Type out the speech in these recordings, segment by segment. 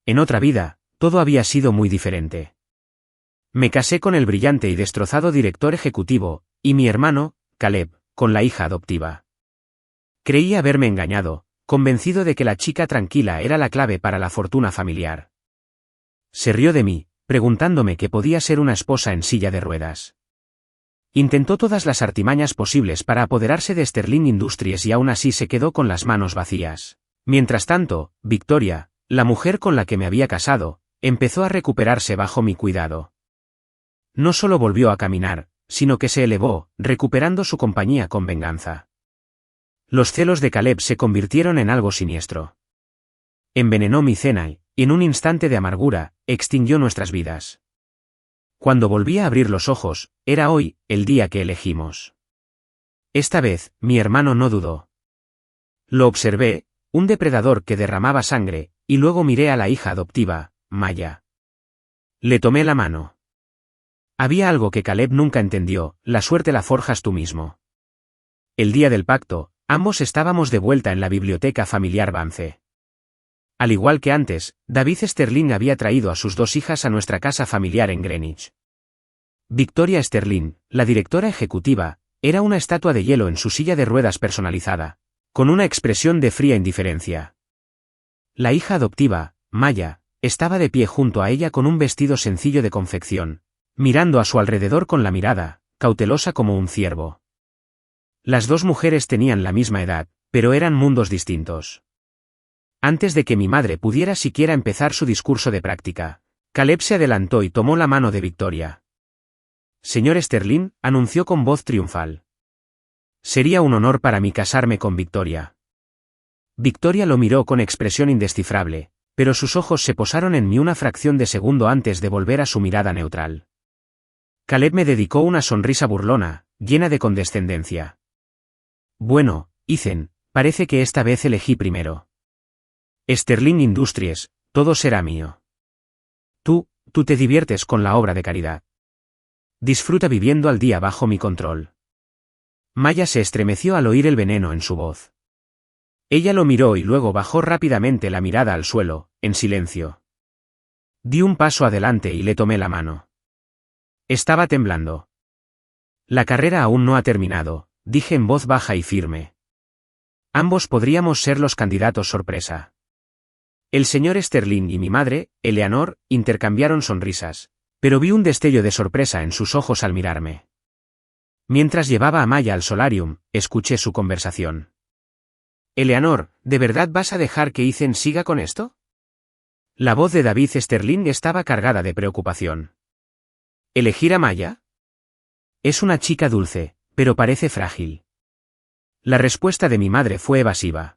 En otra vida, todo había sido muy diferente. Me casé con el brillante y destrozado director ejecutivo, y mi hermano, Caleb, con la hija adoptiva. Creí haberme engañado, convencido de que la chica tranquila era la clave para la fortuna familiar. Se rió de mí, preguntándome que podía ser una esposa en silla de ruedas. Intentó todas las artimañas posibles para apoderarse de Sterling Industries y aún así se quedó con las manos vacías. Mientras tanto, Victoria, la mujer con la que me había casado, empezó a recuperarse bajo mi cuidado. No solo volvió a caminar, sino que se elevó, recuperando su compañía con venganza. Los celos de Caleb se convirtieron en algo siniestro. Envenenó mi cena y, en un instante de amargura, extinguió nuestras vidas. Cuando volví a abrir los ojos, era hoy, el día que elegimos. Esta vez, mi hermano no dudó. Lo observé, un depredador que derramaba sangre, y luego miré a la hija adoptiva, Maya. Le tomé la mano. Había algo que Caleb nunca entendió: la suerte la forjas tú mismo. El día del pacto, ambos estábamos de vuelta en la biblioteca familiar Vance. Al igual que antes, David Sterling había traído a sus 2 hijas a nuestra casa familiar en Greenwich. Victoria Sterling, la directora ejecutiva, era una estatua de hielo en su silla de ruedas personalizada, con una expresión de fría indiferencia. La hija adoptiva, Maya, estaba de pie junto a ella con un vestido sencillo de confección, mirando a su alrededor con la mirada, cautelosa como un ciervo. Las 2 mujeres tenían la misma edad, pero eran mundos distintos. Antes de que mi madre pudiera siquiera empezar su discurso de práctica, Caleb se adelantó y tomó la mano de Victoria. Señor Sterling, anunció con voz triunfal. Sería un honor para mí casarme con Victoria. Victoria lo miró con expresión indescifrable, pero sus ojos se posaron en mí una fracción de segundo antes de volver a su mirada neutral. Caleb me dedicó una sonrisa burlona, llena de condescendencia. Bueno, Ethan, parece que esta vez elegí primero. Sterling Industries, todo será mío. Tú te diviertes con la obra de caridad. Disfruta viviendo al día bajo mi control. Maya se estremeció al oír el veneno en su voz. Ella lo miró y luego bajó rápidamente la mirada al suelo, en silencio. Di un paso adelante y le tomé la mano. Estaba temblando. La carrera aún no ha terminado, dije en voz baja y firme. Ambos podríamos ser los candidatos sorpresa. El señor Sterling y mi madre, Eleanor, intercambiaron sonrisas, pero vi un destello de sorpresa en sus ojos al mirarme. Mientras llevaba a Maya al solarium, escuché su conversación. Eleanor, ¿de verdad vas a dejar que Ethan siga con esto? La voz de David Sterling estaba cargada de preocupación. ¿Elegir a Maya? Es una chica dulce, pero parece frágil. La respuesta de mi madre fue evasiva.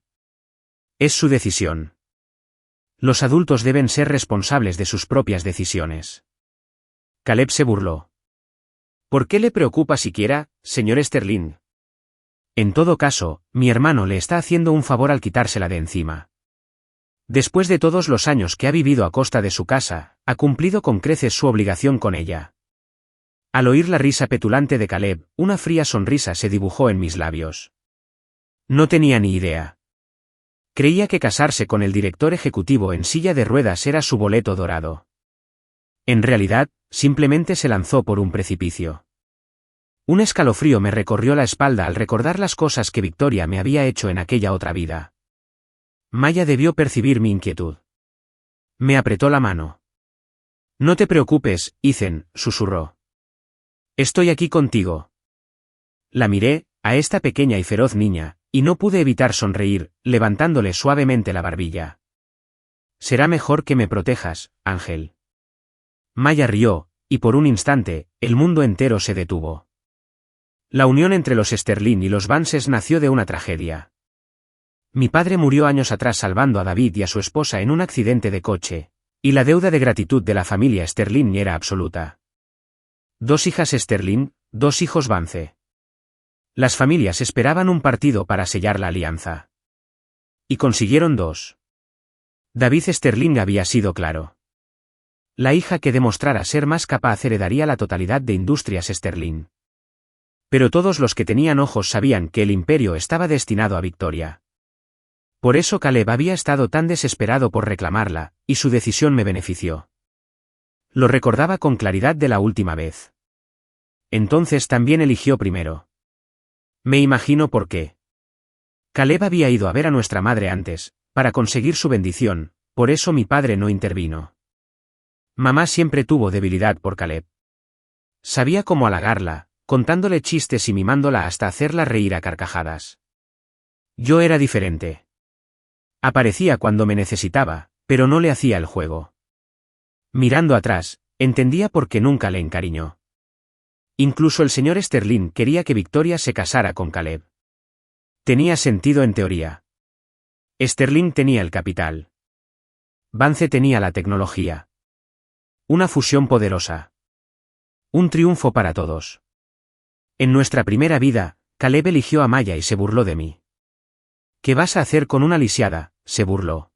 Es su decisión. Los adultos deben ser responsables de sus propias decisiones. Caleb se burló. ¿Por qué le preocupa siquiera, señor Sterling? En todo caso, mi hermano le está haciendo un favor al quitársela de encima. Después de todos los años que ha vivido a costa de su casa, ha cumplido con creces su obligación con ella. Al oír la risa petulante de Caleb, una fría sonrisa se dibujó en mis labios. No tenía ni idea. Creía que casarse con el director ejecutivo en silla de ruedas era su boleto dorado. En realidad, simplemente se lanzó por un precipicio. Un escalofrío me recorrió la espalda al recordar las cosas que Victoria me había hecho en aquella otra vida. Maya debió percibir mi inquietud. Me apretó la mano. No te preocupes, Ethan, susurró. Estoy aquí contigo. La miré, a esta pequeña y feroz niña, y no pude evitar sonreír, levantándole suavemente la barbilla. Será mejor que me protejas, Ángel. Maya rió, y por un instante, el mundo entero se detuvo. La unión entre los Sterling y los Vances nació de una tragedia. Mi padre murió años atrás salvando a David y a su esposa en un accidente de coche, y la deuda de gratitud de la familia Sterling era absoluta. 2 hijas Sterling, 2 hijos Vance. Las familias esperaban un partido para sellar la alianza. Y consiguieron 2. David Sterling había sido claro. La hija que demostrara ser más capaz heredaría la totalidad de Industrias Sterling. Pero todos los que tenían ojos sabían que el imperio estaba destinado a Victoria. Por eso Caleb había estado tan desesperado por reclamarla, y su decisión me benefició. Lo recordaba con claridad de la última vez. Entonces también eligió primero. Me imagino por qué. Caleb había ido a ver a nuestra madre antes, para conseguir su bendición, por eso mi padre no intervino. Mamá siempre tuvo debilidad por Caleb. Sabía cómo halagarla, contándole chistes y mimándola hasta hacerla reír a carcajadas. Yo era diferente. Aparecía cuando me necesitaba, pero no le hacía el juego. Mirando atrás, entendía por qué nunca le encariñó. Incluso el señor Sterling quería que Victoria se casara con Caleb. Tenía sentido en teoría. Sterling tenía el capital. Vance tenía la tecnología. Una fusión poderosa. Un triunfo para todos. En nuestra primera vida, Caleb eligió a Maya y se burló de mí. ¿Qué vas a hacer con una lisiada?, se burló.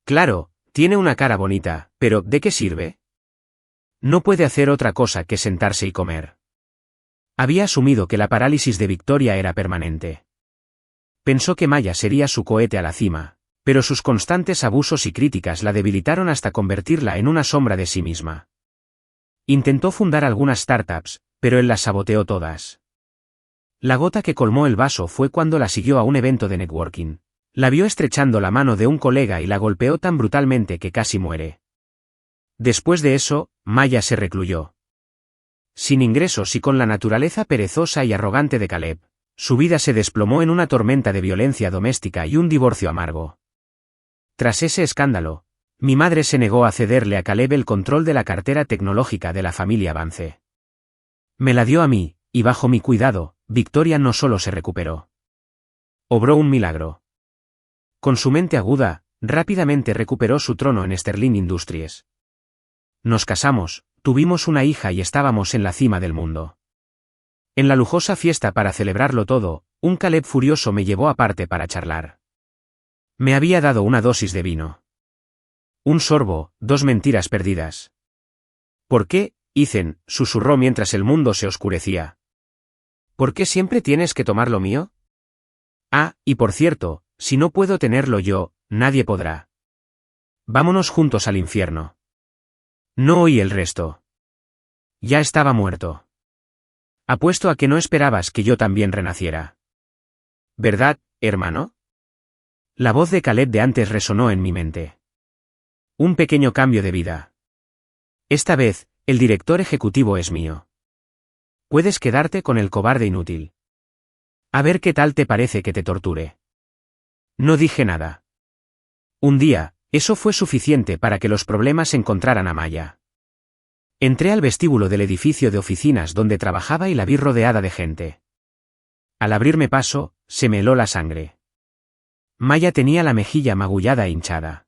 Claro, tiene una cara bonita, pero ¿de qué sirve? No puede hacer otra cosa que sentarse y comer. Había asumido que la parálisis de Victoria era permanente. Pensó que Maya sería su cohete a la cima, pero sus constantes abusos y críticas la debilitaron hasta convertirla en una sombra de sí misma. Intentó fundar algunas startups, pero él las saboteó todas. La gota que colmó el vaso fue cuando la siguió a un evento de networking. La vio estrechando la mano de un colega y la golpeó tan brutalmente que casi muere. Después de eso, Maya se recluyó. Sin ingresos y con la naturaleza perezosa y arrogante de Caleb, su vida se desplomó en una tormenta de violencia doméstica y un divorcio amargo. Tras ese escándalo, mi madre se negó a cederle a Caleb el control de la cartera tecnológica de la familia Vance. Me la dio a mí, y bajo mi cuidado, Victoria no solo se recuperó. Obró un milagro. Con su mente aguda, rápidamente recuperó su trono en Sterling Industries. Nos casamos, tuvimos una hija y estábamos en la cima del mundo. En la lujosa fiesta para celebrarlo todo, un Caleb furioso me llevó aparte para charlar. Me había dado una dosis de vino. Un sorbo, 2 mentiras perdidas. ¿Por qué, Ethan?, susurró mientras el mundo se oscurecía. ¿Por qué siempre tienes que tomar lo mío? Ah, y por cierto, si no puedo tenerlo yo, nadie podrá. Vámonos juntos al infierno. No oí el resto. Ya estaba muerto. Apuesto a que no esperabas que yo también renaciera. ¿Verdad, hermano? La voz de Caleb de antes resonó en mi mente. Un pequeño cambio de vida. Esta vez, el director ejecutivo es mío. Puedes quedarte con el cobarde inútil. A ver qué tal te parece que te torture. No dije nada. Un día, eso fue suficiente para que los problemas encontraran a Maya. Entré al vestíbulo del edificio de oficinas donde trabajaba y la vi rodeada de gente. Al abrirme paso, se me heló la sangre. Maya tenía la mejilla magullada e hinchada.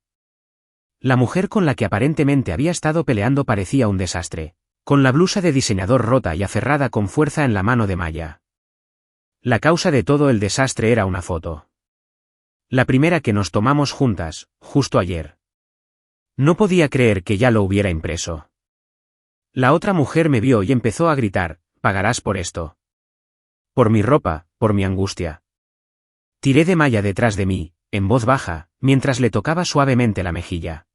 La mujer con la que aparentemente había estado peleando parecía un desastre, con la blusa de diseñador rota y aferrada con fuerza en la mano de Maya. La causa de todo el desastre era una foto. La primera que nos tomamos juntas, justo ayer. No podía creer que ya lo hubiera impreso. La otra mujer me vio y empezó a gritar, «Pagarás por esto». Por mi ropa, por mi angustia. Tiré de Maya detrás de mí, en voz baja, mientras le tocaba suavemente la mejilla.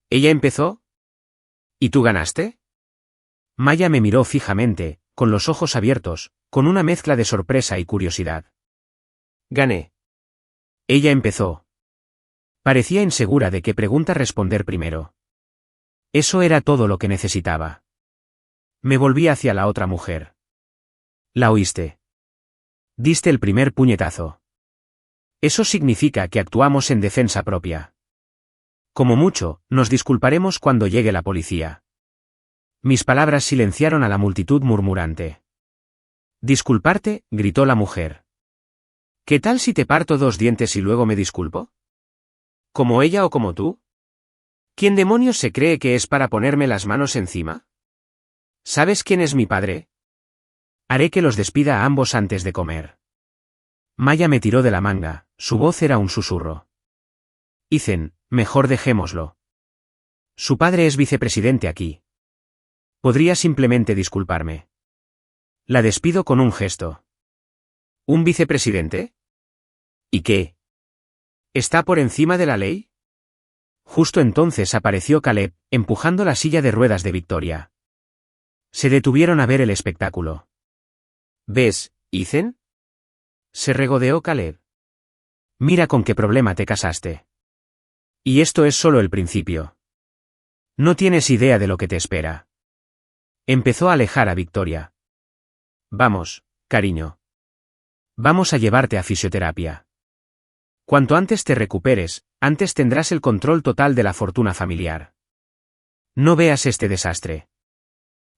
¿Ella empezó? ¿Y tú ganaste? Maya me miró fijamente, con los ojos abiertos, con una mezcla de sorpresa y curiosidad. Gané. Ella empezó. Parecía insegura de qué pregunta responder primero. Eso era todo lo que necesitaba. Me volví hacia la otra mujer. ¿La oíste? Diste el primer puñetazo. Eso significa que actuamos en defensa propia. Como mucho, nos disculparemos cuando llegue la policía. Mis palabras silenciaron a la multitud murmurante. ¿Disculparte?, gritó la mujer. ¿Qué tal si te parto 2 dientes y luego me disculpo? ¿Como ella o como tú? ¿Quién demonios se cree que es para ponerme las manos encima? ¿Sabes quién es mi padre? Haré que los despida a ambos antes de comer. Maya me tiró de la manga, su voz era un susurro. Ethan, mejor dejémoslo. Su padre es vicepresidente aquí. Podría simplemente disculparme. La despido con un gesto. ¿Un vicepresidente? ¿Y qué? ¿Está por encima de la ley? Justo entonces apareció Caleb, empujando la silla de ruedas de Victoria. Se detuvieron a ver el espectáculo. ¿Ves, Ethan? Se regodeó Caleb. Mira con qué problema te casaste. Y esto es solo el principio. No tienes idea de lo que te espera. Empezó a alejar a Victoria. Vamos, cariño. Vamos a llevarte a fisioterapia. Cuanto antes te recuperes, antes tendrás el control total de la fortuna familiar. No veas este desastre.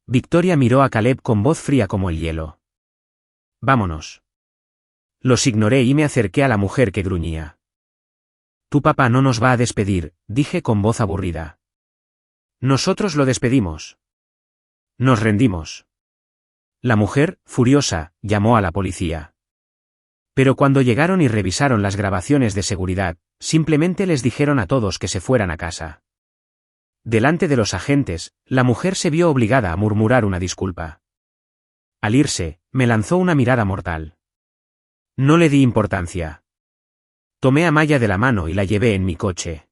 Victoria miró a Caleb con voz fría como el hielo. Vámonos. Los ignoré y me acerqué a la mujer que gruñía. Tu papá no nos va a despedir, dije con voz aburrida. Nosotros lo despedimos. Nos rendimos. La mujer, furiosa, llamó a la policía. Pero cuando llegaron y revisaron las grabaciones de seguridad, simplemente les dijeron a todos que se fueran a casa. Delante de los agentes, la mujer se vio obligada a murmurar una disculpa. Al irse, me lanzó una mirada mortal. No le di importancia. Tomé a Maya de la mano y la llevé en mi coche.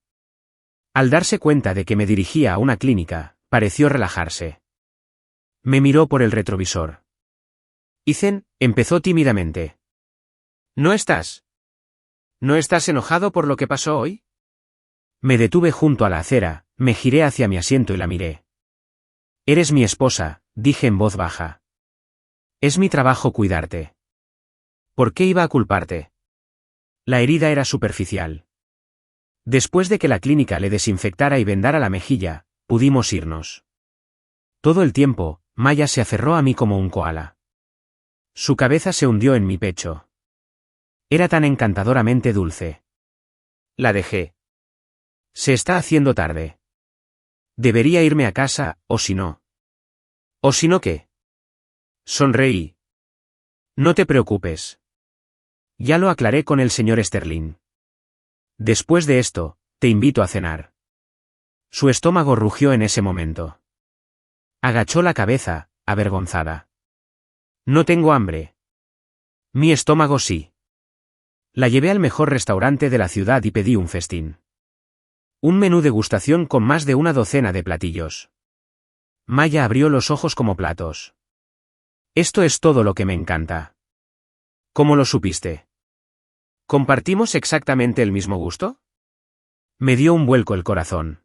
Al darse cuenta de que me dirigía a una clínica, pareció relajarse. Me miró por el retrovisor. Ethan, empezó tímidamente. ¿No estás enojado por lo que pasó hoy? Me detuve junto a la acera, me giré hacia mi asiento y la miré. Eres mi esposa, dije en voz baja. Es mi trabajo cuidarte. ¿Por qué iba a culparte? La herida era superficial. Después de que la clínica le desinfectara y vendara la mejilla, pudimos irnos. Todo el tiempo, Maya se aferró a mí como un koala. Su cabeza se hundió en mi pecho. Era tan encantadoramente dulce. La dejé. Se está haciendo tarde. Debería irme a casa, o si no. ¿O si no qué? Sonreí. No te preocupes. Ya lo aclaré con el señor Sterling. Después de esto, te invito a cenar. Su estómago rugió en ese momento. Agachó la cabeza, avergonzada. No tengo hambre. Mi estómago sí. La llevé al mejor restaurante de la ciudad y pedí un festín. Un menú degustación con más de una docena de platillos. Maya abrió los ojos como platos. Esto es todo lo que me encanta. ¿Cómo lo supiste? ¿Compartimos exactamente el mismo gusto? Me dio un vuelco el corazón.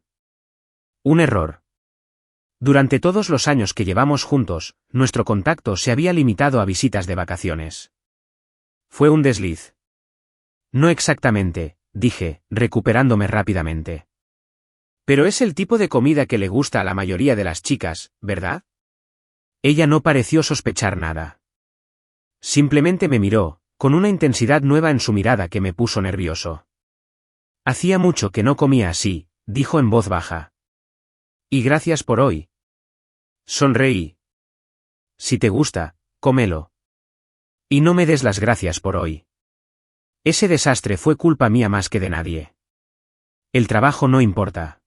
Un error. Durante todos los años que llevamos juntos, nuestro contacto se había limitado a visitas de vacaciones. Fue un desliz. No exactamente, dije, recuperándome rápidamente. Pero es el tipo de comida que le gusta a la mayoría de las chicas, ¿verdad? Ella no pareció sospechar nada. Simplemente me miró, con una intensidad nueva en su mirada que me puso nervioso. Hacía mucho que no comía así, dijo en voz baja. Y gracias por hoy. Sonreí. Si te gusta, cómelo. Y no me des las gracias por hoy. Ese desastre fue culpa mía más que de nadie. El trabajo no importa.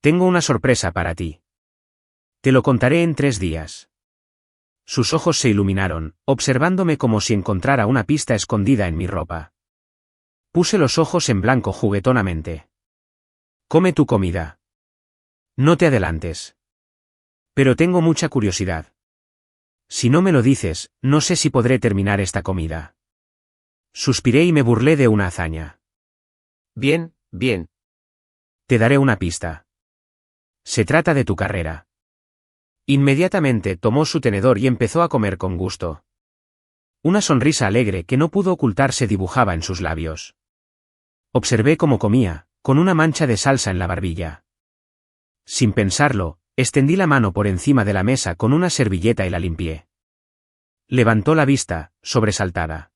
Tengo una sorpresa para ti. Te lo contaré en 3 días. Sus ojos se iluminaron, observándome como si encontrara una pista escondida en mi ropa. Puse los ojos en blanco juguetonamente. Come tu comida. No te adelantes. Pero tengo mucha curiosidad. Si no me lo dices, no sé si podré terminar esta comida. Suspiré y me burlé de una hazaña. Bien, bien. Te daré una pista. Se trata de tu carrera. Inmediatamente tomó su tenedor y empezó a comer con gusto. Una sonrisa alegre que no pudo ocultar se dibujaba en sus labios. Observé cómo comía, con una mancha de salsa en la barbilla. Sin pensarlo, extendí la mano por encima de la mesa con una servilleta y la limpié. Levantó la vista, sobresaltada.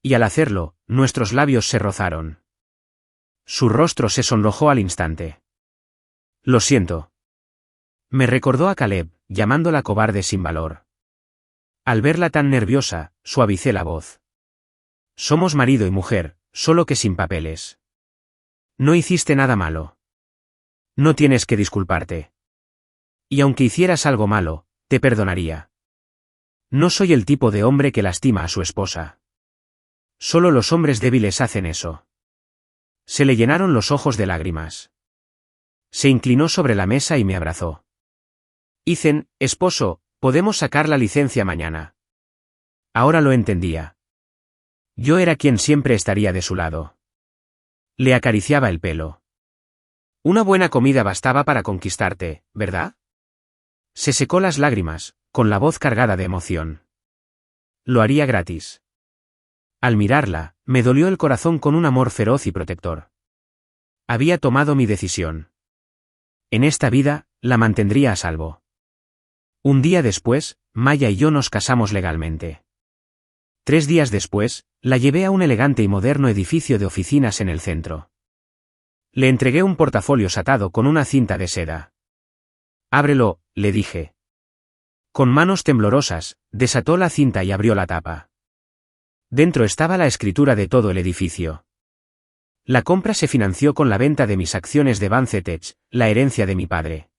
Y al hacerlo, nuestros labios se rozaron. Su rostro se sonrojó al instante. Lo siento. Me recordó a Caleb, llamándola cobarde sin valor. Al verla tan nerviosa, suavicé la voz. Somos marido y mujer, solo que sin papeles. No hiciste nada malo. No tienes que disculparte. Y aunque hicieras algo malo, te perdonaría. No soy el tipo de hombre que lastima a su esposa. Solo los hombres débiles hacen eso. Se le llenaron los ojos de lágrimas. Se inclinó sobre la mesa y me abrazó. Ethan, esposo, podemos sacar la licencia mañana. Ahora lo entendía. Yo era quien siempre estaría de su lado. Le acariciaba el pelo. Una buena comida bastaba para conquistarte, ¿verdad? Se secó las lágrimas, con la voz cargada de emoción. Lo haría gratis. Al mirarla, me dolió el corazón con un amor feroz y protector. Había tomado mi decisión. En esta vida, la mantendría a salvo. Un día después, Maya y yo nos casamos legalmente. 3 días después, la llevé a un elegante y moderno edificio de oficinas en el centro. Le entregué un portafolio atado con una cinta de seda. «Ábrelo», le dije. Con manos temblorosas, desató la cinta y abrió la tapa. Dentro estaba la escritura de todo el edificio. La compra se financió con la venta de mis acciones de Vanzetech, la herencia de mi padre.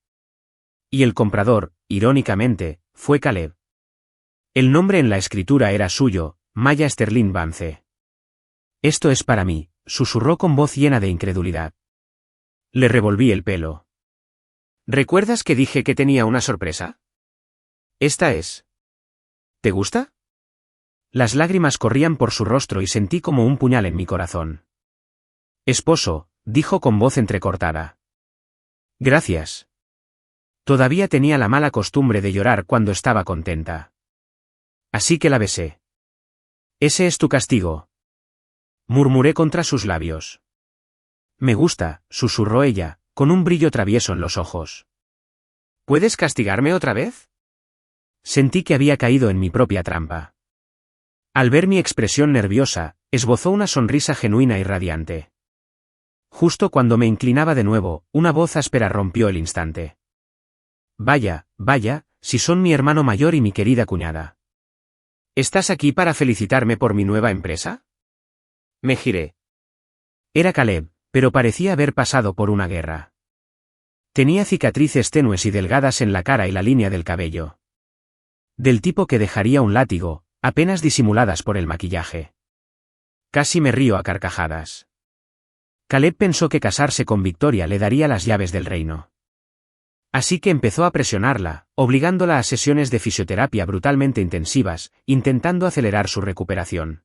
Y el comprador, irónicamente, fue Caleb. El nombre en la escritura era suyo, Maya Sterling Vance. «Esto es para mí», susurró con voz llena de incredulidad. Le revolví el pelo. «¿Recuerdas que dije que tenía una sorpresa? Esta es. ¿Te gusta?» Las lágrimas corrían por su rostro y sentí como un puñal en mi corazón. «Esposo», dijo con voz entrecortada. «Gracias». Todavía tenía la mala costumbre de llorar cuando estaba contenta. Así que la besé. «Ese es tu castigo», murmuré contra sus labios. «Me gusta», susurró ella, con un brillo travieso en los ojos. «¿Puedes castigarme otra vez?» Sentí que había caído en mi propia trampa. Al ver mi expresión nerviosa, esbozó una sonrisa genuina y radiante. Justo cuando me inclinaba de nuevo, una voz áspera rompió el instante. «Vaya, vaya, si son mi hermano mayor y mi querida cuñada. ¿Estás aquí para felicitarme por mi nueva empresa?» Me giré. Era Caleb, pero parecía haber pasado por una guerra. Tenía cicatrices tenues y delgadas en la cara y la línea del cabello. Del tipo que dejaría un látigo, apenas disimuladas por el maquillaje. Casi me río a carcajadas. Caleb pensó que casarse con Victoria le daría las llaves del reino. Así que empezó a presionarla, obligándola a sesiones de fisioterapia brutalmente intensivas, intentando acelerar su recuperación.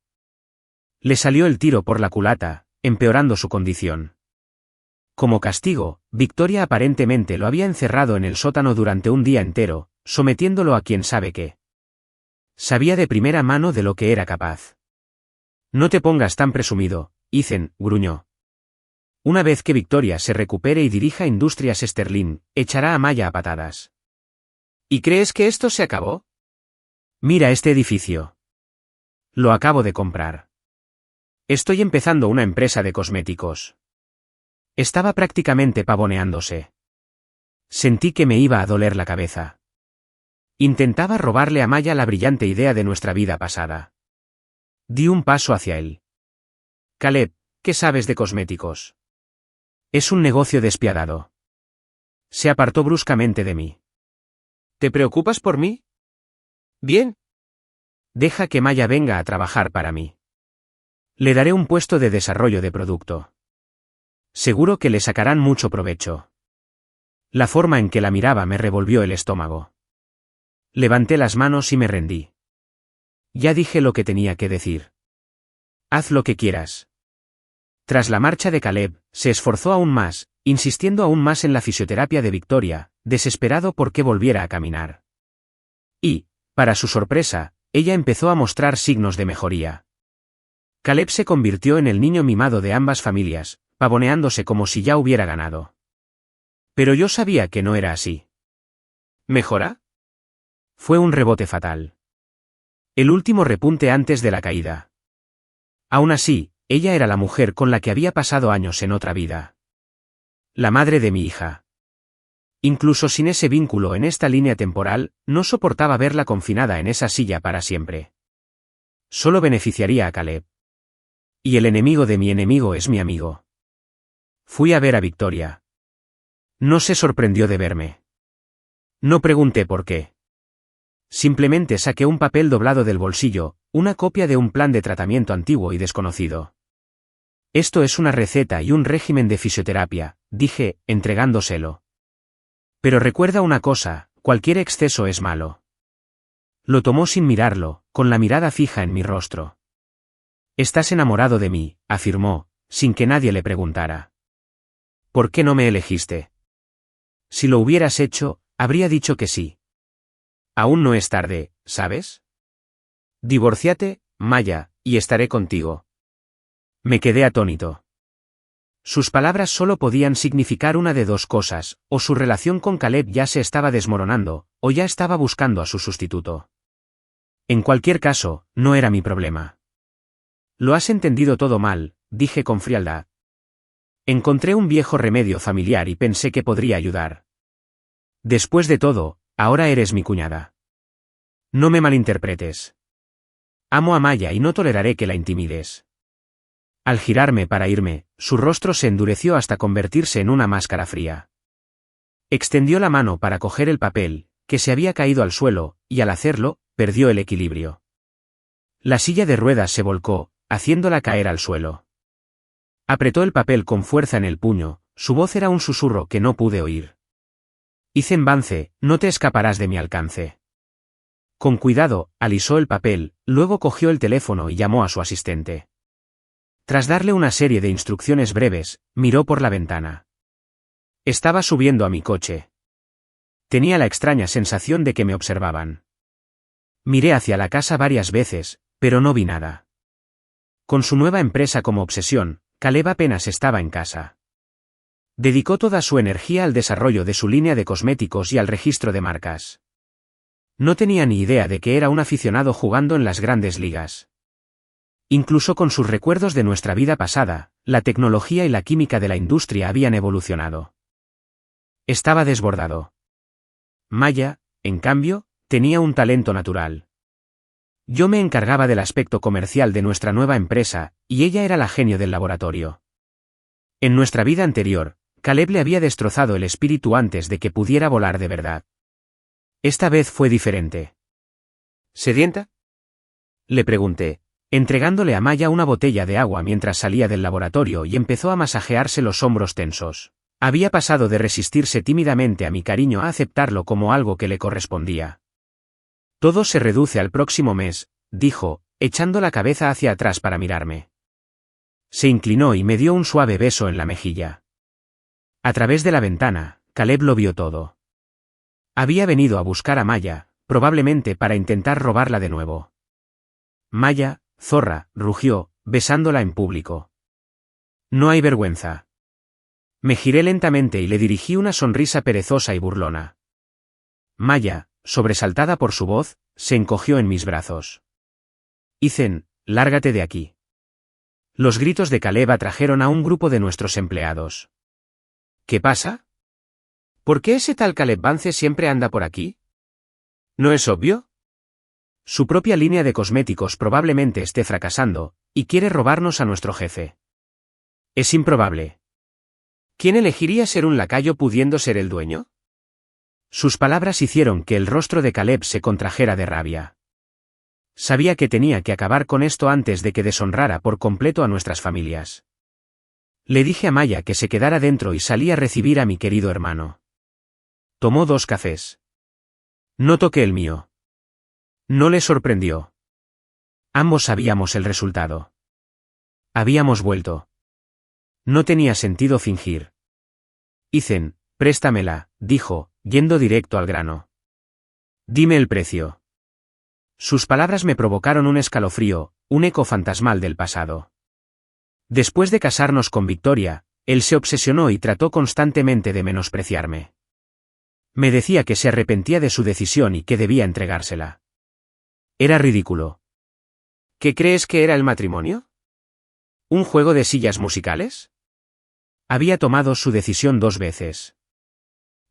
Le salió el tiro por la culata, empeorando su condición. Como castigo, Victoria aparentemente lo había encerrado en el sótano durante un día entero, sometiéndolo a quién sabe qué. Sabía de primera mano de lo que era capaz. «No te pongas tan presumido, Ethan», gruñó. «Una vez que Victoria se recupere y dirija Industrias Sterling, echará a Maya a patadas». «¿Y crees que esto se acabó?» «Mira este edificio. Lo acabo de comprar. Estoy empezando una empresa de cosméticos». Estaba prácticamente pavoneándose. Sentí que me iba a doler la cabeza. Intentaba robarle a Maya la brillante idea de nuestra vida pasada. Di un paso hacia él. «Caleb, ¿qué sabes de cosméticos? Es un negocio despiadado». Se apartó bruscamente de mí. «¿Te preocupas por mí? Bien. Deja que Maya venga a trabajar para mí. Le daré un puesto de desarrollo de producto. Seguro que le sacarán mucho provecho». La forma en que la miraba me revolvió el estómago. Levanté las manos y me rendí. Ya dije lo que tenía que decir. «Haz lo que quieras». Tras la marcha de Caleb, se esforzó aún más, insistiendo aún más en la fisioterapia de Victoria, desesperado por que volviera a caminar. Y, para su sorpresa, ella empezó a mostrar signos de mejoría. Caleb se convirtió en el niño mimado de ambas familias, pavoneándose como si ya hubiera ganado. Pero yo sabía que no era así. ¿Mejora? Fue un rebote fatal. El último repunte antes de la caída. Aún así, ella era la mujer con la que había pasado años en otra vida. La madre de mi hija. Incluso sin ese vínculo en esta línea temporal, no soportaba verla confinada en esa silla para siempre. Solo beneficiaría a Caleb. Y el enemigo de mi enemigo es mi amigo. Fui a ver a Victoria. No se sorprendió de verme. No pregunté por qué. Simplemente saqué un papel doblado del bolsillo, una copia de un plan de tratamiento antiguo y desconocido. Esto es una receta y un régimen de fisioterapia, dije, entregándoselo. Pero recuerda una cosa, cualquier exceso es malo. Lo tomó sin mirarlo, con la mirada fija en mi rostro. Estás enamorado de mí, afirmó, sin que nadie le preguntara. ¿Por qué no me elegiste? Si lo hubieras hecho, habría dicho que sí. Aún no es tarde, ¿sabes? Divórciate, Maya, y estaré contigo. Me quedé atónito. Sus palabras solo podían significar una de dos cosas, o su relación con Caleb ya se estaba desmoronando, o ya estaba buscando a su sustituto. En cualquier caso, no era mi problema. Lo has entendido todo mal, dije con frialdad. Encontré un viejo remedio familiar y pensé que podría ayudar. Después de todo, ahora eres mi cuñada. No me malinterpretes. Amo a Maya y no toleraré que la intimides. Al girarme para irme, su rostro se endureció hasta convertirse en una máscara fría. Extendió la mano para coger el papel, que se había caído al suelo, y al hacerlo, perdió el equilibrio. La silla de ruedas se volcó, haciéndola caer al suelo. Apretó el papel con fuerza en el puño, su voz era un susurro que no pude oír. Hice Vance, no te escaparás de mi alcance. Con cuidado, alisó el papel, luego cogió el teléfono y llamó a su asistente. Tras darle una serie de instrucciones breves, miró por la ventana. Estaba subiendo a mi coche. Tenía la extraña sensación de que me observaban. Miré hacia la casa varias veces, pero no vi nada. Con su nueva empresa como obsesión, Caleb apenas estaba en casa. Dedicó toda su energía al desarrollo de su línea de cosméticos y al registro de marcas. No tenía ni idea de que era un aficionado jugando en las grandes ligas. Incluso con sus recuerdos de nuestra vida pasada, la tecnología y la química de la industria habían evolucionado. Estaba desbordado. Maya, en cambio, tenía un talento natural. Yo me encargaba del aspecto comercial de nuestra nueva empresa, y ella era la genio del laboratorio. En nuestra vida anterior, Caleb le había destrozado el espíritu antes de que pudiera volar de verdad. Esta vez fue diferente. ¿Sedienta?, le pregunté, entregándole a Maya una botella de agua mientras salía del laboratorio y empezó a masajearse los hombros tensos. Había pasado de resistirse tímidamente a mi cariño a aceptarlo como algo que le correspondía. Todo se reduce al próximo mes, dijo, echando la cabeza hacia atrás para mirarme. Se inclinó y me dio un suave beso en la mejilla. A través de la ventana, Caleb lo vio todo. Había venido a buscar a Maya, probablemente para intentar robarla de nuevo. Maya, zorra, rugió, besándola en público. No hay vergüenza. Me giré lentamente y le dirigí una sonrisa perezosa y burlona. Maya, sobresaltada por su voz, se encogió en mis brazos. Ethan, lárgate de aquí. Los gritos de Caleb atrajeron a un grupo de nuestros empleados. ¿Qué pasa? ¿Por qué ese tal Caleb Vance siempre anda por aquí? ¿No es obvio? Su propia línea de cosméticos probablemente esté fracasando, y quiere robarnos a nuestro jefe. Es improbable. ¿Quién elegiría ser un lacayo pudiendo ser el dueño? Sus palabras hicieron que el rostro de Caleb se contrajera de rabia. Sabía que tenía que acabar con esto antes de que deshonrara por completo a nuestras familias. Le dije a Maya que se quedara dentro y salí a recibir a mi querido hermano. Tomó 2 cafés. No toqué el mío. No le sorprendió. Ambos sabíamos el resultado. Habíamos vuelto. No tenía sentido fingir. Ethan, préstamela, dijo, yendo directo al grano. Dime el precio. Sus palabras me provocaron un escalofrío, un eco fantasmal del pasado. Después de casarnos con Victoria, él se obsesionó y trató constantemente de menospreciarme. Me decía que se arrepentía de su decisión y que debía entregársela. Era ridículo. ¿Qué crees que era el matrimonio? ¿Un juego de sillas musicales? Había tomado su decisión 2 veces.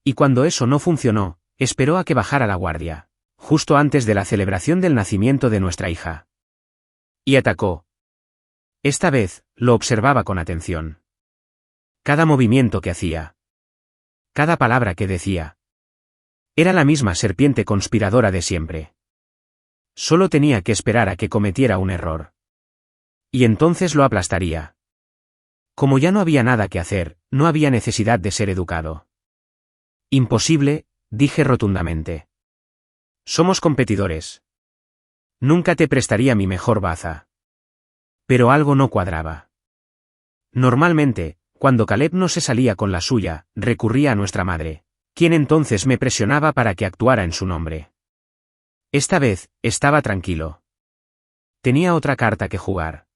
Y cuando eso no funcionó, esperó a que bajara la guardia, justo antes de la celebración del nacimiento de nuestra hija. Y atacó. Esta vez, lo observaba con atención. Cada movimiento que hacía. Cada palabra que decía. Era la misma serpiente conspiradora de siempre. Solo tenía que esperar a que cometiera un error. Y entonces lo aplastaría. Como ya no había nada que hacer, no había necesidad de ser educado. Imposible, dije rotundamente. Somos competidores. Nunca te prestaría mi mejor baza. Pero algo no cuadraba. Normalmente, cuando Caleb no se salía con la suya, recurría a nuestra madre, quien entonces me presionaba para que actuara en su nombre. Esta vez, estaba tranquilo. Tenía otra carta que jugar.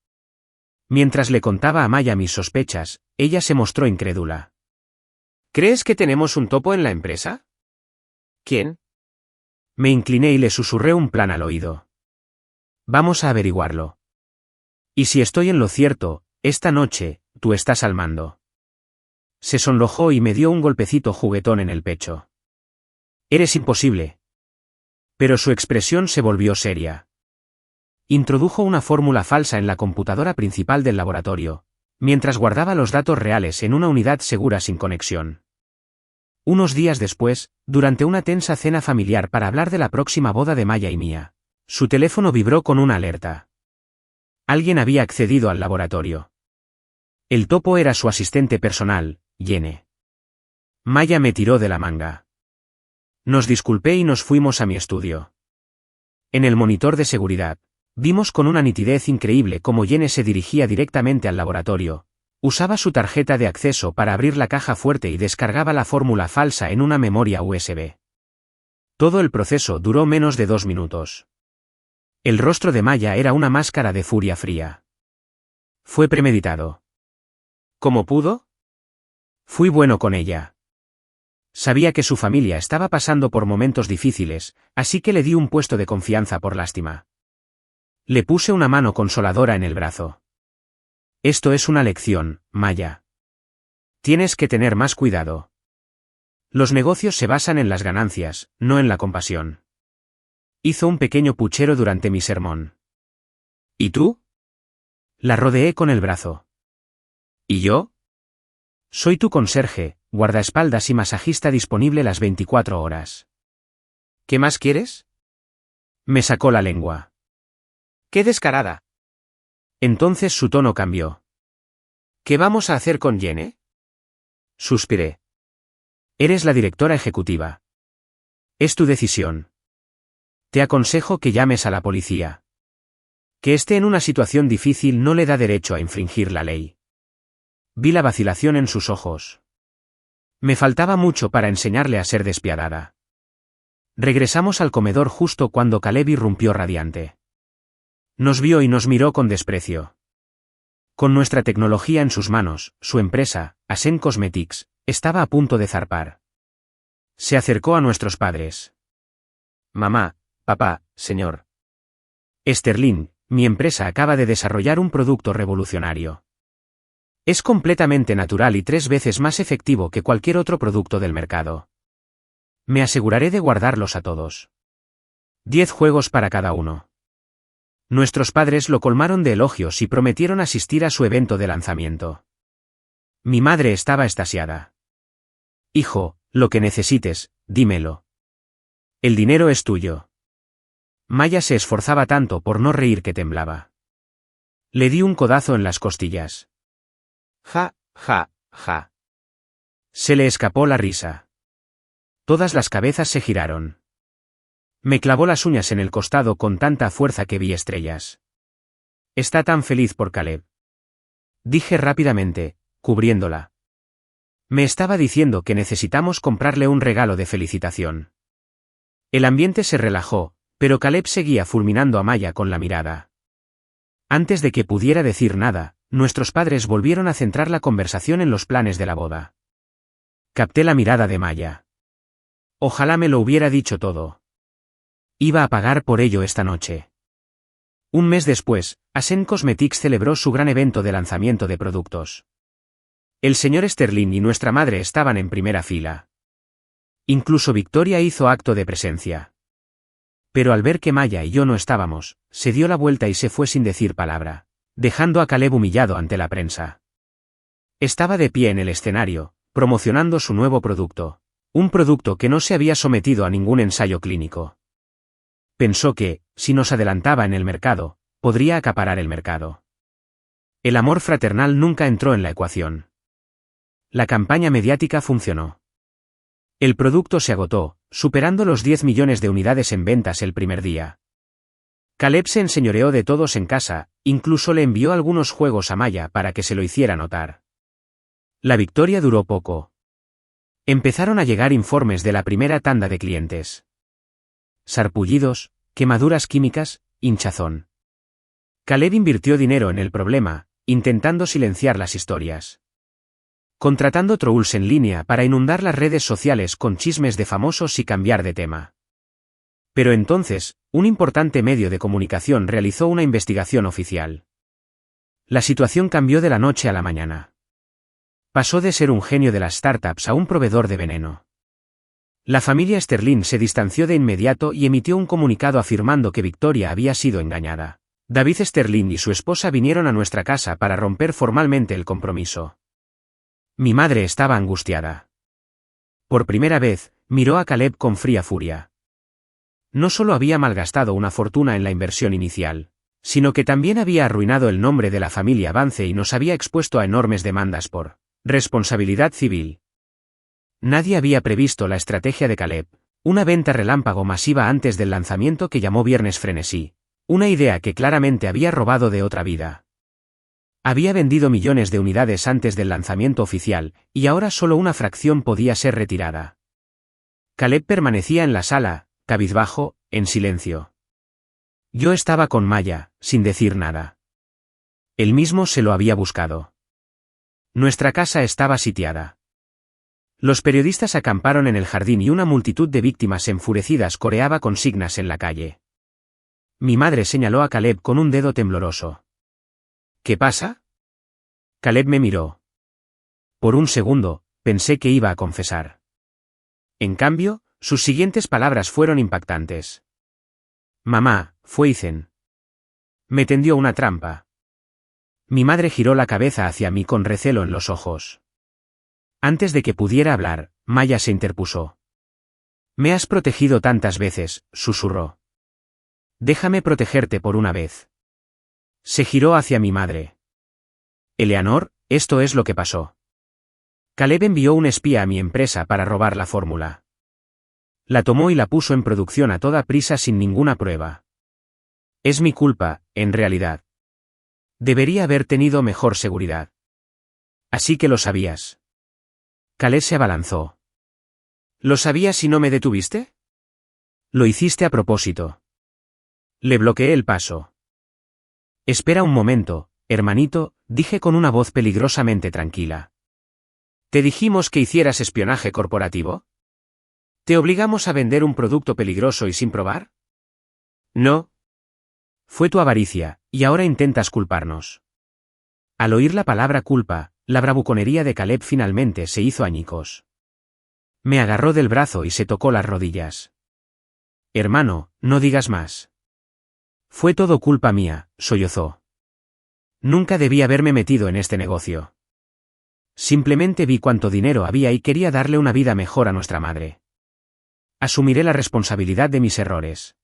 Mientras le contaba a Maya mis sospechas, ella se mostró incrédula. ¿Crees que tenemos un topo en la empresa? ¿Quién? Me incliné y le susurré un plan al oído. Vamos a averiguarlo. Y si estoy en lo cierto, esta noche, tú estás al mando. Se sonrojó y me dio un golpecito juguetón en el pecho. Eres imposible. Pero su expresión se volvió seria. Introdujo una fórmula falsa en la computadora principal del laboratorio, mientras guardaba los datos reales en una unidad segura sin conexión. Unos días después, durante una tensa cena familiar para hablar de la próxima boda de Maya y mía, su teléfono vibró con una alerta. Alguien había accedido al laboratorio. El topo era su asistente personal, Yene. Maya me tiró de la manga. Nos disculpé y nos fuimos a mi estudio. En el monitor de seguridad, vimos con una nitidez increíble cómo Yene se dirigía directamente al laboratorio, usaba su tarjeta de acceso para abrir la caja fuerte y descargaba la fórmula falsa en una memoria USB. Todo el proceso duró menos de 2 minutos. El rostro de Maya era una máscara de furia fría. Fue premeditado. ¿Cómo pudo? Fui bueno con ella. Sabía que su familia estaba pasando por momentos difíciles, así que le di un puesto de confianza por lástima. Le puse una mano consoladora en el brazo. Esto es una lección, Maya. Tienes que tener más cuidado. Los negocios se basan en las ganancias, no en la compasión. Hizo un pequeño puchero durante mi sermón. ¿Y tú? La rodeé con el brazo. ¿Y yo? Soy tu conserje, guardaespaldas y masajista disponible las 24 horas. ¿Qué más quieres? Me sacó la lengua. ¡Qué descarada! Entonces su tono cambió. ¿Qué vamos a hacer con Yene? Suspiré. Eres la directora ejecutiva. Es tu decisión. Te aconsejo que llames a la policía. Que esté en una situación difícil no le da derecho a infringir la ley. Vi la vacilación en sus ojos. Me faltaba mucho para enseñarle a ser despiadada. Regresamos al comedor justo cuando Caleb irrumpió radiante. Nos vio y nos miró con desprecio. Con nuestra tecnología en sus manos, su empresa, Ascend Cosmetics, estaba a punto de zarpar. Se acercó a nuestros padres. Mamá, papá, señor. Sterling, mi empresa acaba de desarrollar un producto revolucionario. Es completamente natural y 3 veces más efectivo que cualquier otro producto del mercado. Me aseguraré de guardarlos a todos. 10 juegos para cada uno. Nuestros padres lo colmaron de elogios y prometieron asistir a su evento de lanzamiento. Mi madre estaba extasiada. Hijo, lo que necesites, dímelo. El dinero es tuyo. Maya se esforzaba tanto por no reír que temblaba. Le di un codazo en las costillas. Ja, ja, ja. Se le escapó la risa. Todas las cabezas se giraron. Me clavó las uñas en el costado con tanta fuerza que vi estrellas. Está tan feliz por Caleb. Dije rápidamente, cubriéndola. Me estaba diciendo que necesitamos comprarle un regalo de felicitación. El ambiente se relajó, pero Caleb seguía fulminando a Maya con la mirada. Antes de que pudiera decir nada, nuestros padres volvieron a centrar la conversación en los planes de la boda. Capté la mirada de Maya. Ojalá me lo hubiera dicho todo. Iba a pagar por ello esta noche. Un mes después, Ascend Cosmetics celebró su gran evento de lanzamiento de productos. El señor Sterling y nuestra madre estaban en primera fila. Incluso Victoria hizo acto de presencia. Pero al ver que Maya y yo no estábamos, se dio la vuelta y se fue sin decir palabra, dejando a Caleb humillado ante la prensa. Estaba de pie en el escenario, promocionando su nuevo producto, un producto que no se había sometido a ningún ensayo clínico. Pensó que, si nos adelantaba en el mercado, podría acaparar el mercado. El amor fraternal nunca entró en la ecuación. La campaña mediática funcionó. El producto se agotó, superando los 10 millones de unidades en ventas el primer día. Caleb se enseñoreó de todos en casa, incluso le envió algunos juegos a Maya para que se lo hiciera notar. La victoria duró poco. Empezaron a llegar informes de la primera tanda de clientes. Sarpullidos, quemaduras químicas, hinchazón. Caleb invirtió dinero en el problema, intentando silenciar las historias. Contratando trolls en línea para inundar las redes sociales con chismes de famosos y cambiar de tema. Pero entonces, un importante medio de comunicación realizó una investigación oficial. La situación cambió de la noche a la mañana. Pasó de ser un genio de las startups a un proveedor de veneno. La familia Sterling se distanció de inmediato y emitió un comunicado afirmando que Victoria había sido engañada. David Sterling y su esposa vinieron a nuestra casa para romper formalmente el compromiso. Mi madre estaba angustiada. Por primera vez, miró a Caleb con fría furia. No solo había malgastado una fortuna en la inversión inicial, sino que también había arruinado el nombre de la familia Vance y nos había expuesto a enormes demandas por responsabilidad civil. Nadie había previsto la estrategia de Caleb, una venta relámpago masiva antes del lanzamiento que llamó Viernes Frenesí, una idea que claramente había robado de otra vida. Había vendido millones de unidades antes del lanzamiento oficial, y ahora solo una fracción podía ser retirada. Caleb permanecía en la sala, cabizbajo, en silencio. Yo estaba con Maya, sin decir nada. Él mismo se lo había buscado. Nuestra casa estaba sitiada. Los periodistas acamparon en el jardín y una multitud de víctimas enfurecidas coreaba consignas en la calle. Mi madre señaló a Caleb con un dedo tembloroso. ¿Qué pasa? Caleb me miró. Por un segundo, pensé que iba a confesar. En cambio, sus siguientes palabras fueron impactantes. Mamá, fue Ethan. Me tendió una trampa. Mi madre giró la cabeza hacia mí con recelo en los ojos. Antes de que pudiera hablar, Maya se interpuso. Me has protegido tantas veces, susurró. Déjame protegerte por una vez. Se giró hacia mi madre. Eleanor, esto es lo que pasó. Caleb envió un espía a mi empresa para robar la fórmula. La tomó y la puso en producción a toda prisa sin ninguna prueba. Es mi culpa, en realidad. Debería haber tenido mejor seguridad. Así que lo sabías. Caleb se abalanzó. ¿Lo sabías y no me detuviste? Lo hiciste a propósito. Le bloqueé el paso. Espera un momento, hermanito, dije con una voz peligrosamente tranquila. ¿Te dijimos que hicieras espionaje corporativo? ¿Te obligamos a vender un producto peligroso y sin probar? No. Fue tu avaricia, y ahora intentas culparnos. Al oír la palabra culpa, la bravuconería de Caleb finalmente se hizo añicos. Me agarró del brazo y se tocó las rodillas. Hermano, no digas más. Fue todo culpa mía, sollozó. Nunca debí haberme metido en este negocio. Simplemente vi cuánto dinero había y quería darle una vida mejor a nuestra madre. Asumiré la responsabilidad de mis errores.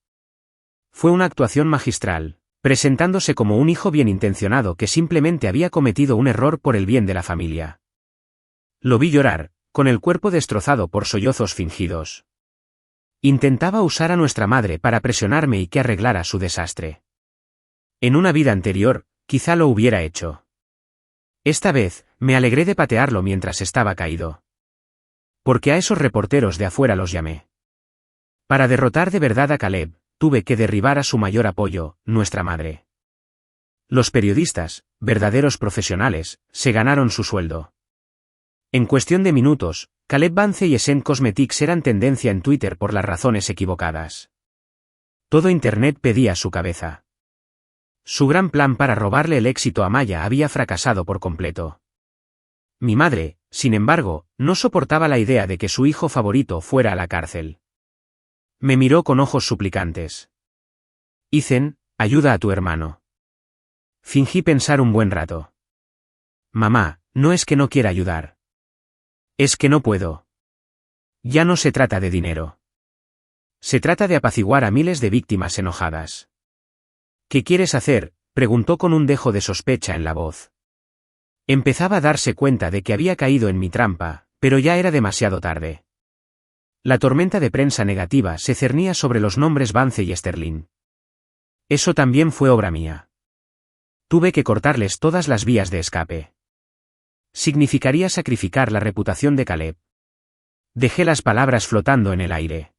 Fue una actuación magistral, presentándose como un hijo bien intencionado que simplemente había cometido un error por el bien de la familia. Lo vi llorar, con el cuerpo destrozado por sollozos fingidos. Intentaba usar a nuestra madre para presionarme y que arreglara su desastre. En una vida anterior, quizá lo hubiera hecho. Esta vez, me alegré de patearlo mientras estaba caído. Porque a esos reporteros de afuera los llamé. Para derrotar de verdad a Caleb, tuve que derribar a su mayor apoyo, nuestra madre. Los periodistas, verdaderos profesionales, se ganaron su sueldo. En cuestión de minutos, Caleb Vance y Essent Cosmetics eran tendencia en Twitter por las razones equivocadas. Todo Internet pedía su cabeza. Su gran plan para robarle el éxito a Maya había fracasado por completo. Mi madre, sin embargo, no soportaba la idea de que su hijo favorito fuera a la cárcel. Me miró con ojos suplicantes. Ethan, ayuda a tu hermano. Fingí pensar un buen rato. Mamá, no es que no quiera ayudar. Es que no puedo. Ya no se trata de dinero. Se trata de apaciguar a miles de víctimas enojadas. ¿Qué quieres hacer? preguntó con un dejo de sospecha en la voz. Empezaba a darse cuenta de que había caído en mi trampa, pero ya era demasiado tarde. La tormenta de prensa negativa se cernía sobre los nombres Vance y Sterling. Eso también fue obra mía. Tuve que cortarles todas las vías de escape. Significaría sacrificar la reputación de Caleb. Dejé las palabras flotando en el aire.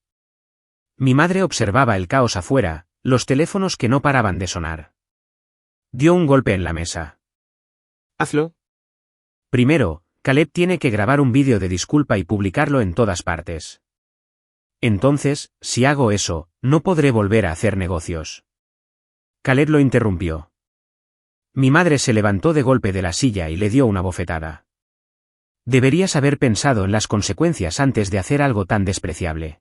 Mi madre observaba el caos afuera, los teléfonos que no paraban de sonar. Dio un golpe en la mesa. Hazlo. Primero, Caleb tiene que grabar un vídeo de disculpa y publicarlo en todas partes. Entonces, si hago eso, no podré volver a hacer negocios. Caleb lo interrumpió. Mi madre se levantó de golpe de la silla y le dio una bofetada. Deberías haber pensado en las consecuencias antes de hacer algo tan despreciable.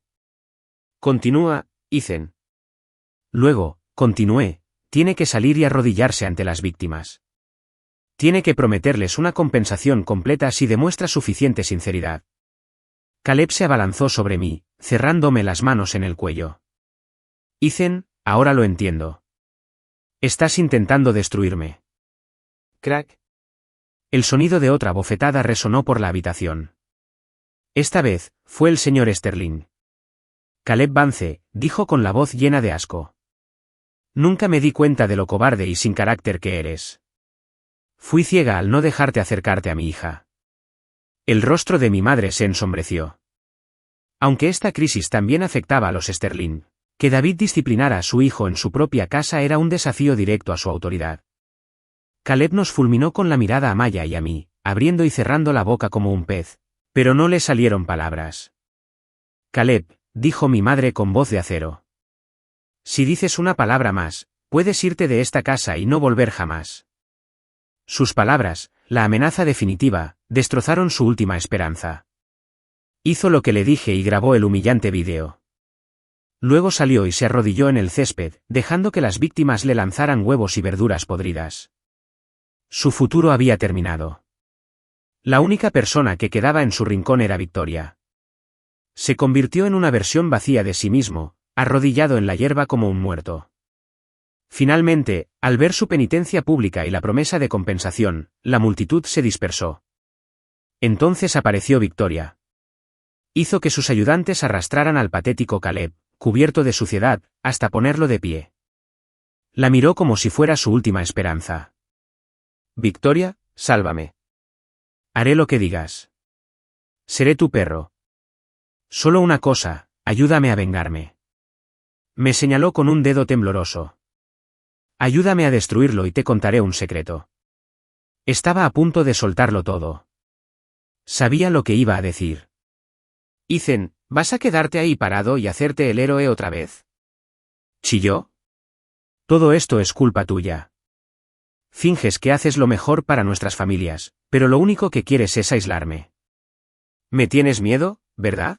Continúa, Ethan. Luego, continué, tiene que salir y arrodillarse ante las víctimas. Tiene que prometerles una compensación completa si demuestra suficiente sinceridad. Caleb se abalanzó sobre mí, cerrándome las manos en el cuello. Ethan, ahora lo entiendo. Estás intentando destruirme. Crack. El sonido de otra bofetada resonó por la habitación. Esta vez, fue el señor Sterling. Caleb Vance, dijo con la voz llena de asco. Nunca me di cuenta de lo cobarde y sin carácter que eres. Fui ciega al no dejarte acercarte a mi hija. El rostro de mi madre se ensombreció. Aunque esta crisis también afectaba a los Sterling, que David disciplinara a su hijo en su propia casa era un desafío directo a su autoridad. Caleb nos fulminó con la mirada a Maya y a mí, abriendo y cerrando la boca como un pez, pero no le salieron palabras. Caleb, dijo mi madre con voz de acero. Si dices una palabra más, puedes irte de esta casa y no volver jamás. Sus palabras, la amenaza definitiva, destrozaron su última esperanza. Hizo lo que le dije y grabó el humillante vídeo. Luego salió y se arrodilló en el césped, dejando que las víctimas le lanzaran huevos y verduras podridas. Su futuro había terminado. La única persona que quedaba en su rincón era Victoria. Se convirtió en una versión vacía de sí mismo, arrodillado en la hierba como un muerto. Finalmente, al ver su penitencia pública y la promesa de compensación, la multitud se dispersó. Entonces apareció Victoria. Hizo que sus ayudantes arrastraran al patético Caleb, cubierto de suciedad, hasta ponerlo de pie. La miró como si fuera su última esperanza. Victoria, sálvame. Haré lo que digas. Seré tu perro. Solo una cosa, ayúdame a vengarme. Me señaló con un dedo tembloroso. Ayúdame a destruirlo y te contaré un secreto. Estaba a punto de soltarlo todo. Sabía lo que iba a decir. Ethan, ¿vas a quedarte ahí parado y hacerte el héroe otra vez? ¿Chilló? Todo esto es culpa tuya. Finges que haces lo mejor para nuestras familias, pero lo único que quieres es aislarme. ¿Me tienes miedo, verdad?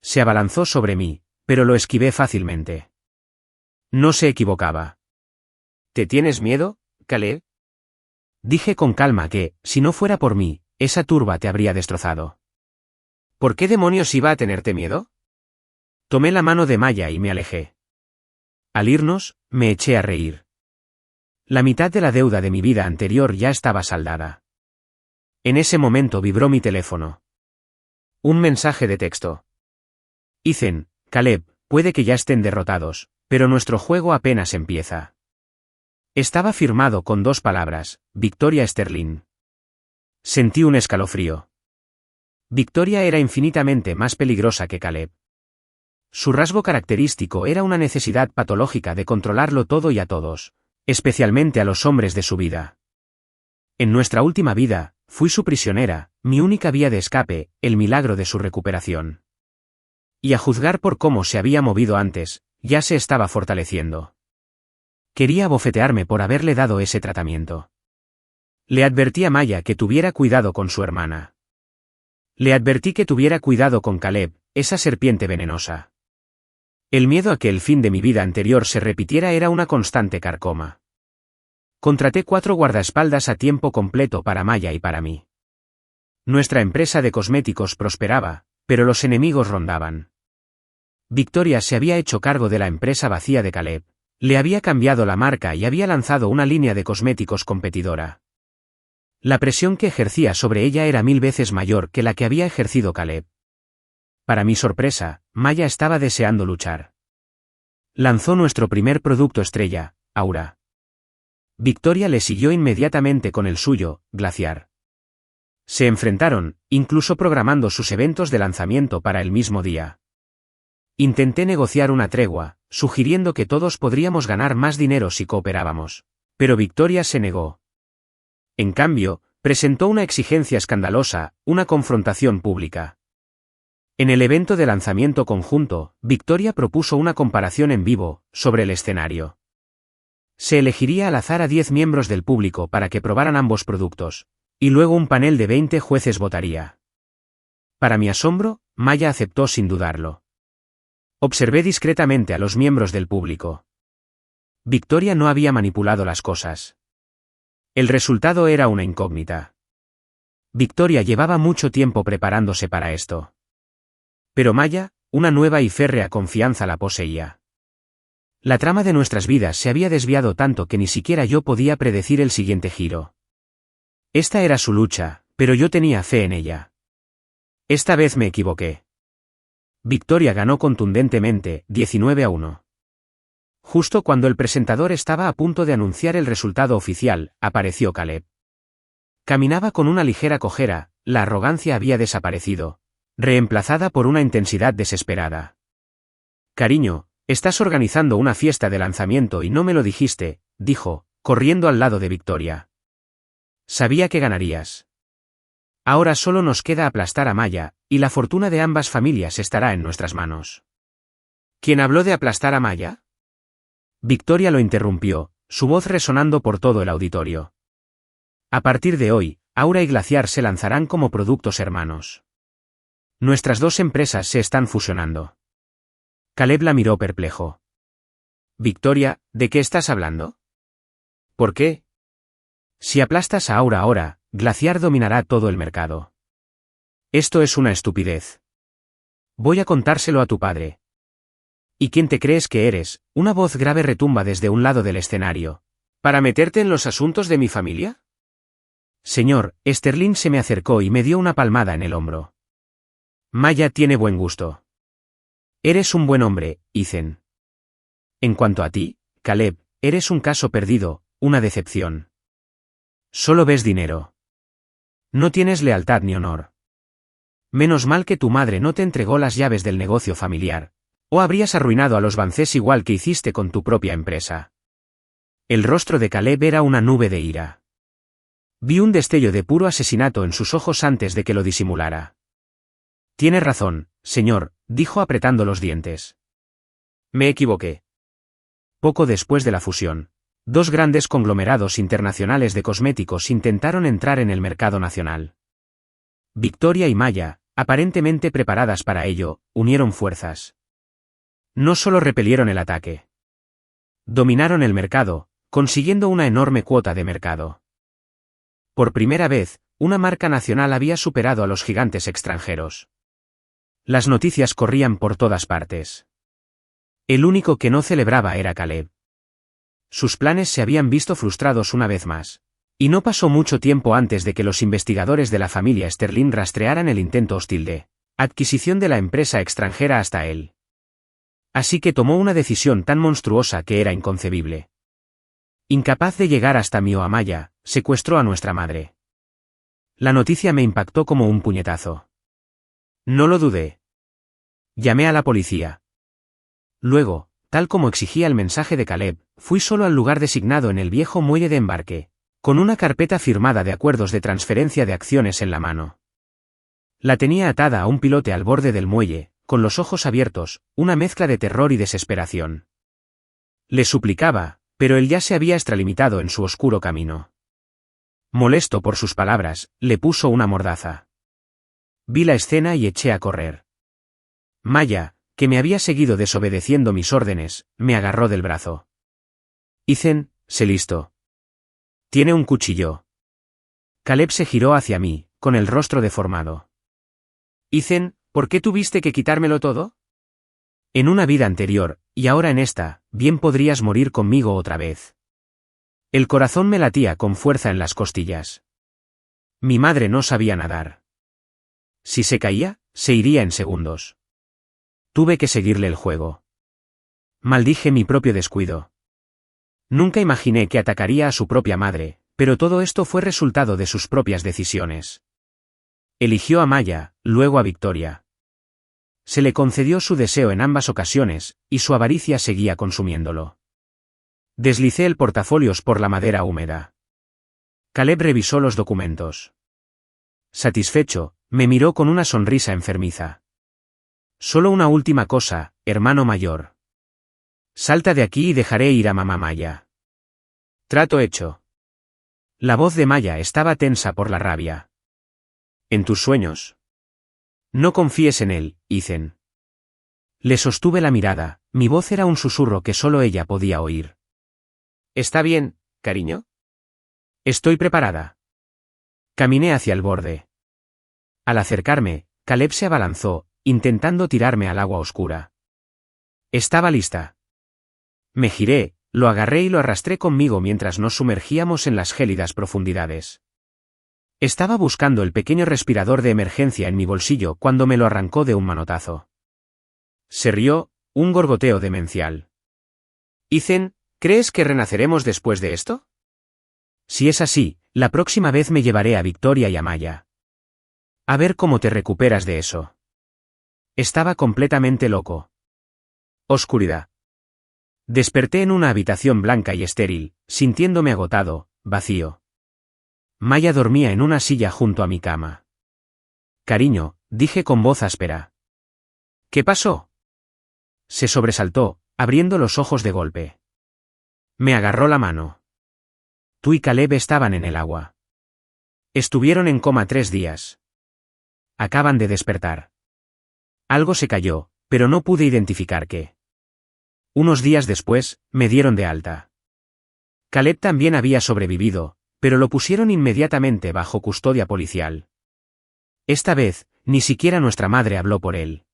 Se abalanzó sobre mí, pero lo esquivé fácilmente. No se equivocaba. ¿Te tienes miedo, Caleb? Dije con calma que, si no fuera por mí, esa turba te habría destrozado. ¿Por qué demonios iba a tenerte miedo? Tomé la mano de Maya y me alejé. Al irnos, me eché a reír. La mitad de la deuda de mi vida anterior ya estaba saldada. En ese momento vibró mi teléfono. Un mensaje de texto. Ethan, Caleb, puede que ya estén derrotados, pero nuestro juego apenas empieza. Estaba firmado con 2 palabras, Victoria Sterling. Sentí un escalofrío. Victoria era infinitamente más peligrosa que Caleb. Su rasgo característico era una necesidad patológica de controlarlo todo y a todos, especialmente a los hombres de su vida. En nuestra última vida, fui su prisionera, mi única vía de escape, el milagro de su recuperación. Y a juzgar por cómo se había movido antes, ya se estaba fortaleciendo. Quería abofetearme por haberle dado ese tratamiento. Le advertí a Maya que tuviera cuidado con su hermana. Le advertí que tuviera cuidado con Caleb, esa serpiente venenosa. El miedo a que el fin de mi vida anterior se repitiera era una constante carcoma. Contraté 4 guardaespaldas a tiempo completo para Maya y para mí. Nuestra empresa de cosméticos prosperaba, pero los enemigos rondaban. Victoria se había hecho cargo de la empresa vacía de Caleb, Le había cambiado la marca y había lanzado una línea de cosméticos competidora. La presión que ejercía sobre ella era 1000 veces mayor que la que había ejercido Caleb. Para mi sorpresa, Maya estaba deseando luchar. Lanzó nuestro primer producto estrella, Aura. Victoria le siguió inmediatamente con el suyo, Glaciar. Se enfrentaron, incluso programando sus eventos de lanzamiento para el mismo día. Intenté negociar una tregua, sugiriendo que todos podríamos ganar más dinero si cooperábamos. Pero Victoria se negó. En cambio, presentó una exigencia escandalosa, una confrontación pública. En el evento de lanzamiento conjunto, Victoria propuso una comparación en vivo, sobre el escenario. Se elegiría al azar a 10 miembros del público para que probaran ambos productos, y luego un panel de 20 jueces votaría. Para mi asombro, Maya aceptó sin dudarlo. Observé discretamente a los miembros del público. Victoria no había manipulado las cosas. El resultado era una incógnita. Victoria llevaba mucho tiempo preparándose para esto. Pero Maya, una nueva y férrea confianza la poseía. La trama de nuestras vidas se había desviado tanto que ni siquiera yo podía predecir el siguiente giro. Esta era su lucha, pero yo tenía fe en ella. Esta vez me equivoqué. Victoria ganó contundentemente, 19-1. Justo cuando el presentador estaba a punto de anunciar el resultado oficial, apareció Caleb. Caminaba con una ligera cojera, la arrogancia había desaparecido, reemplazada por una intensidad desesperada. Cariño, estás organizando una fiesta de lanzamiento y no me lo dijiste, dijo, corriendo al lado de Victoria. Sabía que ganarías. Ahora solo nos queda aplastar a Maya, y la fortuna de ambas familias estará en nuestras manos. ¿Quién habló de aplastar a Maya? Victoria lo interrumpió, su voz resonando por todo el auditorio. A partir de hoy, Aura y Glaciar se lanzarán como productos hermanos. Nuestras dos empresas se están fusionando. Caleb la miró perplejo. Victoria, ¿de qué estás hablando? ¿Por qué? Si aplastas a Aura ahora, Glaciar dominará todo el mercado. Esto es una estupidez. Voy a contárselo a tu padre. ¿Y quién te crees que eres? Una voz grave retumba desde un lado del escenario. ¿Para meterte en los asuntos de mi familia? Señor, Sterling se me acercó y me dio una palmada en el hombro. Maya tiene buen gusto. Eres un buen hombre, Ethan. En cuanto a ti, Caleb, eres un caso perdido, una decepción. Solo ves dinero. No tienes lealtad ni honor. Menos mal que tu madre no te entregó las llaves del negocio familiar, o habrías arruinado a los Bancés igual que hiciste con tu propia empresa. El rostro de Caleb era una nube de ira. Vi un destello de puro asesinato en sus ojos antes de que lo disimulara. Tiene razón, señor, dijo apretando los dientes. Me equivoqué. Poco después de la fusión, dos grandes conglomerados internacionales de cosméticos intentaron entrar en el mercado nacional. Victoria y Maya, aparentemente preparadas para ello, unieron fuerzas. No solo repelieron el ataque. Dominaron el mercado, consiguiendo una enorme cuota de mercado. Por primera vez, una marca nacional había superado a los gigantes extranjeros. Las noticias corrían por todas partes. El único que no celebraba era Caleb. Sus planes se habían visto frustrados una vez más. Y no pasó mucho tiempo antes de que los investigadores de la familia Sterling rastrearan el intento hostil de adquisición de la empresa extranjera hasta él. Así que tomó una decisión tan monstruosa que era inconcebible. Incapaz de llegar hasta mí o a Maya, secuestró a nuestra madre. La noticia me impactó como un puñetazo. No lo dudé. Llamé a la policía. Luego, tal como exigía el mensaje de Caleb, fui solo al lugar designado en el viejo muelle de embarque, con una carpeta firmada de acuerdos de transferencia de acciones en la mano. La tenía atada a un pilote al borde del muelle, con los ojos abiertos, una mezcla de terror y desesperación. Le suplicaba, pero él ya se había extralimitado en su oscuro camino. Molesto por sus palabras, le puso una mordaza. Vi la escena y eché a correr. Maya, que me había seguido desobedeciendo mis órdenes, me agarró del brazo. Ethan, sé listo. Tiene un cuchillo. Caleb se giró hacia mí, con el rostro deformado. Ethan, ¿por qué tuviste que quitármelo todo? En una vida anterior, y ahora en esta, bien podrías morir conmigo otra vez. El corazón me latía con fuerza en las costillas. Mi madre no sabía nadar. Si se caía, se iría en segundos. Tuve que seguirle el juego. Maldije mi propio descuido. Nunca imaginé que atacaría a su propia madre, pero todo esto fue resultado de sus propias decisiones. Eligió a Maya, luego a Victoria. Se le concedió su deseo en ambas ocasiones, y su avaricia seguía consumiéndolo. Deslicé el portafolios por la madera húmeda. Caleb revisó los documentos. Satisfecho, me miró con una sonrisa enfermiza. Solo una última cosa, hermano mayor. Salta de aquí y dejaré ir a mamá Maya. Trato hecho. La voz de Maya estaba tensa por la rabia. En tus sueños. No confíes en él, Ethan. Le sostuve la mirada, mi voz era un susurro que solo ella podía oír. ¿Está bien, cariño? Estoy preparada. Caminé hacia el borde. Al acercarme, Caleb se abalanzó, intentando tirarme al agua oscura. Estaba lista. Me giré, lo agarré y lo arrastré conmigo mientras nos sumergíamos en las gélidas profundidades. Estaba buscando el pequeño respirador de emergencia en mi bolsillo cuando me lo arrancó de un manotazo. Se rió, un gorgoteo demencial. Ethan, ¿crees que renaceremos después de esto? Si es así, la próxima vez me llevaré a Victoria y a Maya. A ver cómo te recuperas de eso. Estaba completamente loco. Oscuridad. Desperté en una habitación blanca y estéril, sintiéndome agotado, vacío. Maya dormía en una silla junto a mi cama. Cariño, dije con voz áspera. ¿Qué pasó? Se sobresaltó, abriendo los ojos de golpe. Me agarró la mano. Tú y Caleb estaban en el agua. Estuvieron en coma 3 días. Acaban de despertar. Algo se cayó, pero no pude identificar qué. Unos días después, me dieron de alta. Caleb también había sobrevivido, pero lo pusieron inmediatamente bajo custodia policial. Esta vez, ni siquiera nuestra madre habló por él.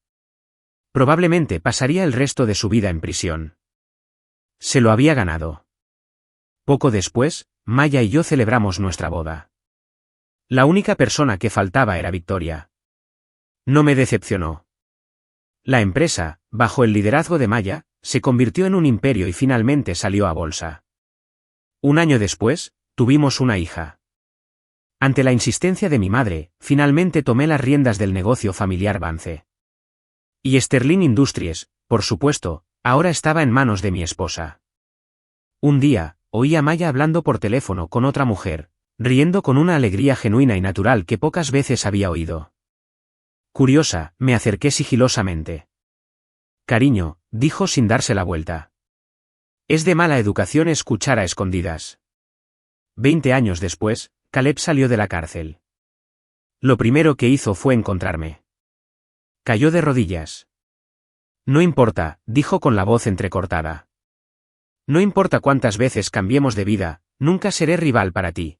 Probablemente pasaría el resto de su vida en prisión. Se lo había ganado. Poco después, Maya y yo celebramos nuestra boda. La única persona que faltaba era Victoria. No me decepcionó. La empresa, bajo el liderazgo de Maya, se convirtió en un imperio y finalmente salió a bolsa. Un año después, tuvimos una hija. Ante la insistencia de mi madre, finalmente tomé las riendas del negocio familiar Vance. Y Sterling Industries, por supuesto, ahora estaba en manos de mi esposa. Un día, oí a Maya hablando por teléfono con otra mujer, riendo con una alegría genuina y natural que pocas veces había oído. Curiosa, me acerqué sigilosamente. Cariño, dijo sin darse la vuelta. Es de mala educación escuchar a escondidas. 20 años después, Caleb salió de la cárcel. Lo primero que hizo fue encontrarme. Cayó de rodillas. No importa, dijo con la voz entrecortada. No importa cuántas veces cambiemos de vida, nunca seré rival para ti.